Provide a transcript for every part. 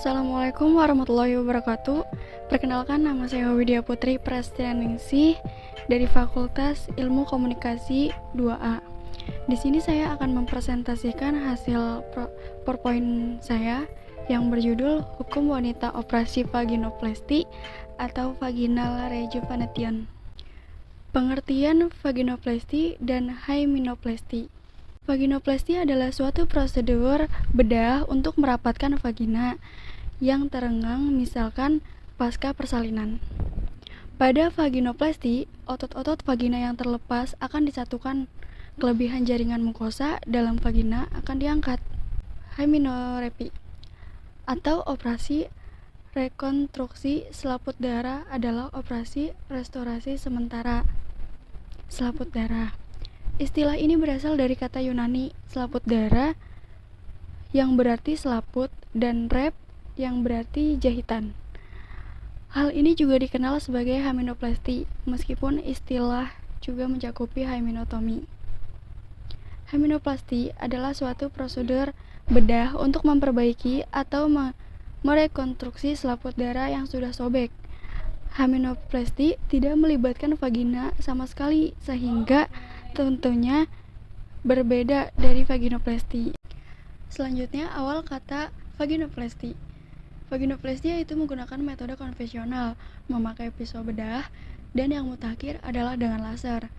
Assalamualaikum warahmatullahi wabarakatuh. Perkenalkan, nama saya Widya Putri Prastianingsih dari Fakultas Ilmu Komunikasi 2A. Di sini saya akan mempresentasikan hasil PowerPoint saya yang berjudul Hukum Wanita Operasi Vaginoplasty atau Vaginal Rejuvenation. Pengertian vaginoplasty dan hymenoplasty. Vaginoplasty adalah suatu prosedur bedah untuk merapatkan vagina yang terenggang, misalkan pasca persalinan. Pada vaginoplasty, otot-otot vagina yang terlepas akan disatukan. Kelebihan jaringan mukosa dalam vagina akan diangkat. Hymenorepi atau operasi rekonstruksi selaput darah adalah operasi restorasi sementara selaput darah. Istilah ini berasal dari kata Yunani selaput darah yang berarti selaput dan rep yang berarti jahitan. Hal ini juga dikenal sebagai hymenoplasty, meskipun istilah juga mencakupi hymenotomy. Hymenoplasty adalah suatu prosedur bedah untuk memperbaiki atau merekonstruksi selaput darah yang sudah sobek. Hymenoplasty tidak melibatkan vagina sama sekali, sehingga tentunya berbeda dari vaginoplasty. Selanjutnya, awal kata vaginoplasty. Vaginoplasty yaitu menggunakan metode konvensional, memakai pisau bedah, dan yang mutakhir adalah dengan laser.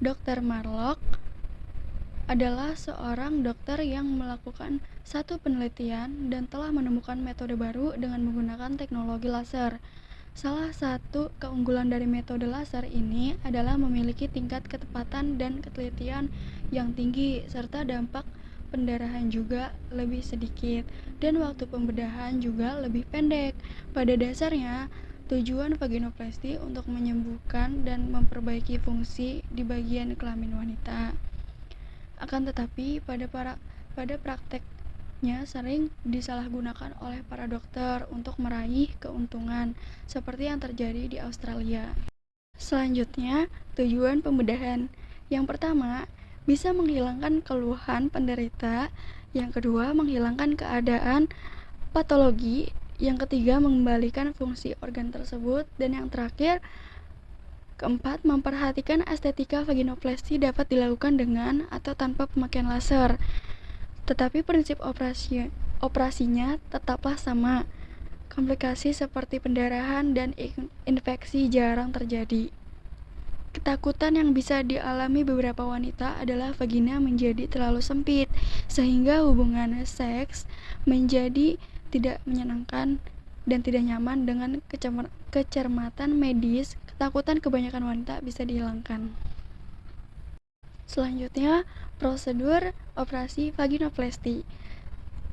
Dr. Marlock adalah seorang dokter yang melakukan satu penelitian dan telah menemukan metode baru dengan menggunakan teknologi laser. Salah satu keunggulan dari metode laser ini adalah memiliki tingkat ketepatan dan ketelitian yang tinggi, serta dampak pendarahan juga lebih sedikit, dan waktu pembedahan juga lebih pendek. Pada dasarnya, tujuan vaginoplasty untuk menyembuhkan dan memperbaiki fungsi di bagian kelamin wanita. Akan tetapi, pada prakteknya sering disalahgunakan oleh para dokter untuk meraih keuntungan, seperti yang terjadi di Australia. Selanjutnya, tujuan pembedahan. Yang pertama, bisa menghilangkan keluhan penderita. Yang kedua, menghilangkan keadaan patologi. Yang ketiga, mengembalikan fungsi organ tersebut. Dan yang terakhir, keempat, memperhatikan estetika vaginoplasty dapat dilakukan dengan atau tanpa pemakaian laser. Tetapi prinsip operasinya tetaplah sama. Komplikasi seperti pendarahan dan infeksi jarang terjadi. Ketakutan yang bisa dialami beberapa wanita adalah vagina menjadi terlalu sempit, sehingga hubungan seks menjadi tidak menyenangkan dan tidak nyaman. Dengan kecermatan medis, ketakutan kebanyakan wanita bisa dihilangkan. Selanjutnya, prosedur operasi vaginoplasty.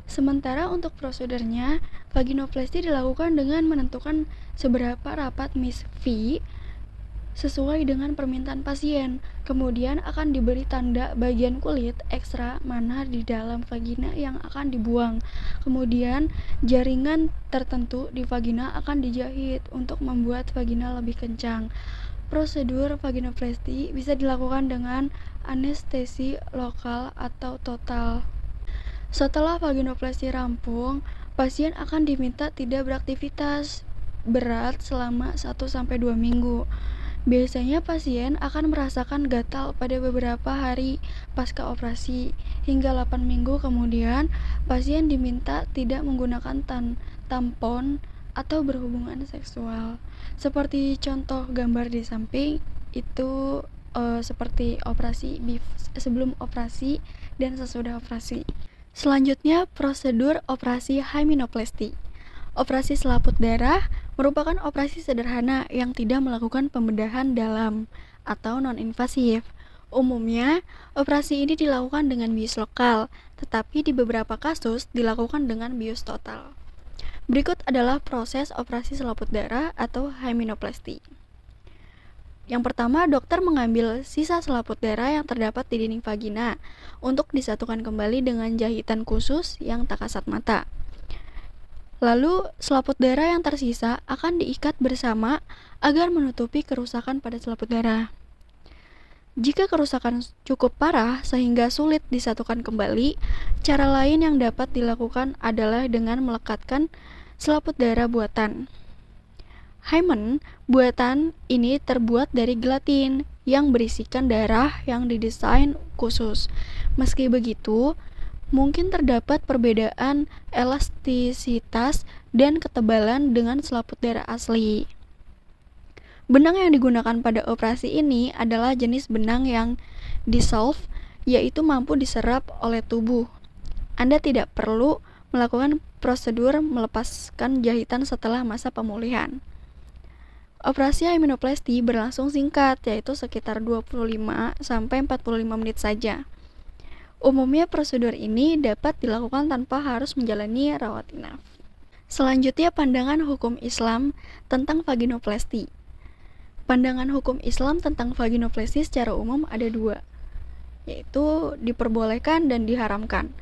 Sementara untuk prosedurnya, vaginoplasty dilakukan dengan menentukan seberapa rapat Miss V sesuai dengan permintaan pasien. Kemudian akan diberi tanda bagian kulit ekstra mana di dalam vagina yang akan dibuang. Kemudian jaringan tertentu di vagina akan dijahit untuk membuat vagina lebih kencang. Prosedur vaginoplasty bisa dilakukan dengan anestesi lokal atau total. Setelah vaginoplasty rampung, pasien akan diminta tidak beraktivitas berat selama 1-2 minggu. Biasanya pasien akan merasakan gatal pada beberapa hari pasca operasi. Hingga 8 minggu kemudian, pasien diminta tidak menggunakan tampon atau berhubungan seksual. Seperti contoh gambar di samping, itu seperti operasi sebelum operasi dan sesudah operasi. Selanjutnya, prosedur operasi hymenoplasty. Operasi selaput darah merupakan operasi sederhana yang tidak melakukan pembedahan dalam atau non-invasif. Umumnya, operasi ini dilakukan dengan bius lokal, tetapi di beberapa kasus dilakukan dengan bius total. Berikut adalah proses operasi selaput darah atau hymenoplasty. Yang pertama, dokter mengambil sisa selaput darah yang terdapat di dinding vagina untuk disatukan kembali dengan jahitan khusus yang tak kasat mata. Lalu, selaput darah yang tersisa akan diikat bersama agar menutupi kerusakan pada selaput darah. Jika kerusakan cukup parah sehingga sulit disatukan kembali, cara lain yang dapat dilakukan adalah dengan melekatkan Selaput darah buatan. Hymen buatan ini terbuat dari gelatin yang berisikan darah yang didesain khusus. Meski begitu, mungkin terdapat perbedaan elastisitas dan ketebalan dengan selaput darah asli. Benang yang digunakan pada operasi ini adalah jenis benang yang dissolve, yaitu mampu diserap oleh tubuh. Anda tidak perlu melakukan prosedur melepaskan jahitan setelah masa pemulihan. Operasi hymenoplasti berlangsung singkat, yaitu sekitar 25-45 menit saja. Umumnya prosedur ini dapat dilakukan tanpa harus menjalani rawat inap. Selanjutnya, pandangan hukum Islam tentang vaginoplasti. Pandangan hukum Islam tentang vaginoplasti secara umum ada dua, yaitu diperbolehkan dan diharamkan.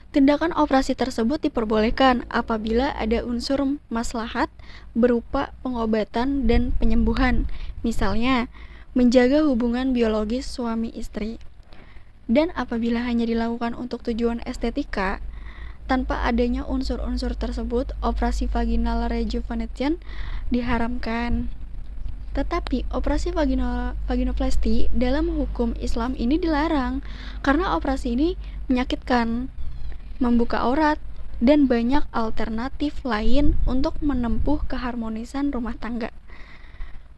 Tindakan operasi tersebut diperbolehkan apabila ada unsur maslahat berupa pengobatan dan penyembuhan, misalnya menjaga hubungan biologis suami istri. Dan apabila hanya dilakukan untuk tujuan estetika, tanpa adanya unsur-unsur tersebut, operasi vaginal rejuvenation diharamkan. Tetapi operasi vaginoplasti dalam hukum Islam ini dilarang karena operasi ini menyakitkan, membuka aurat, dan banyak alternatif lain untuk menempuh keharmonisan rumah tangga.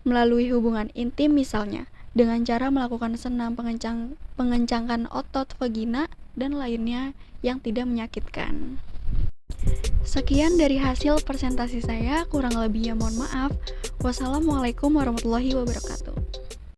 Melalui hubungan intim misalnya, dengan cara melakukan senam pengencangan otot vagina dan lainnya yang tidak menyakitkan. Sekian dari hasil presentasi saya, kurang lebihnya mohon maaf. Wassalamualaikum warahmatullahi wabarakatuh.